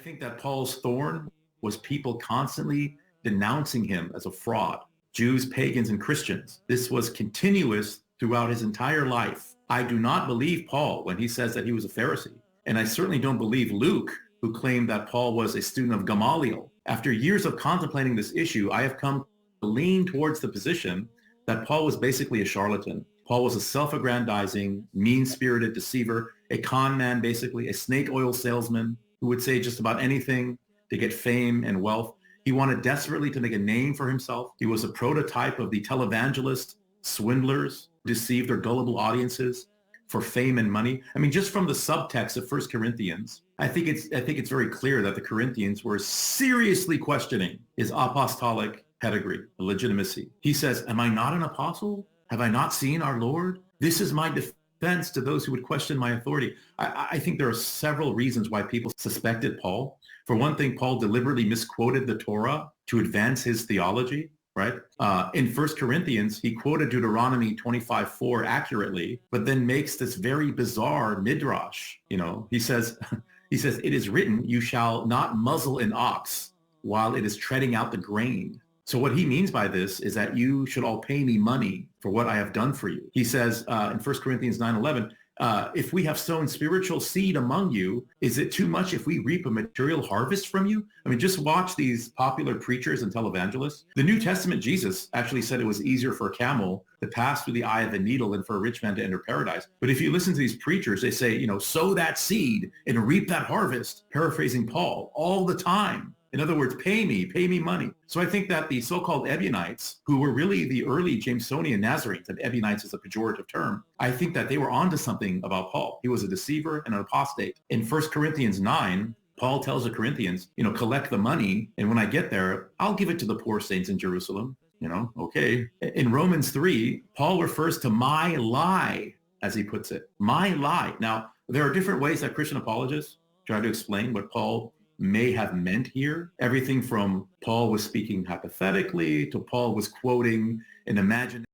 think that Paul's thorn was people constantly denouncing him as a fraud. Jews, pagans, and Christians. This was continuous throughout his entire life. I do not believe Paul when he says that he was a Pharisee. And I certainly don't believe Luke, who claimed that Paul was a student of Gamaliel. After years of contemplating this issue, I have come to lean towards the position that Paul was basically a charlatan. Paul was a self-aggrandizing, mean-spirited deceiver, a con man, basically, a snake oil salesman who would say just about anything to get fame and wealth. He wanted desperately to make a name for himself. He was a prototype of the televangelist swindlers, deceived their gullible audiences for fame and money. I mean, just from the subtext of 1 Corinthians, I think it's very clear that the Corinthians were seriously questioning his apostolic pedigree, legitimacy. He says, am I not an apostle? Have I not seen our Lord? This is my defense to those who would question my authority. I think there are several reasons why people suspected Paul. For one thing, Paul deliberately misquoted the Torah to advance his theology, right? In 1 Corinthians, he quoted Deuteronomy 25:4 accurately, but then makes this very bizarre midrash. He says, it is written, you shall not muzzle an ox while it is treading out the grain. So what he means by this is that you should all pay me money for what I have done for you. He says in 1 Corinthians 9:11, if we have sown spiritual seed among you, is it too much if we reap a material harvest from you? I mean, just watch these popular preachers and televangelists. The New Testament Jesus actually said it was easier for a camel to pass through the eye of a needle than for a rich man to enter paradise. But if you listen to these preachers, they say, sow that seed and reap that harvest, paraphrasing Paul, all the time. In other words, pay me money. So I think that the so-called Ebionites, who were really the early Jamesonian Nazarenes, and Ebionites is a pejorative term, I think that they were onto something about Paul. He was a deceiver and an apostate. In 1 Corinthians 9, Paul tells the Corinthians, collect the money, and when I get there, I'll give it to the poor saints in Jerusalem. Okay. In Romans 3, Paul refers to my lie, as he puts it, my lie. Now, there are different ways that Christian apologists try to explain what Paul may have meant here. Everything from Paul was speaking hypothetically to Paul was quoting an imaginary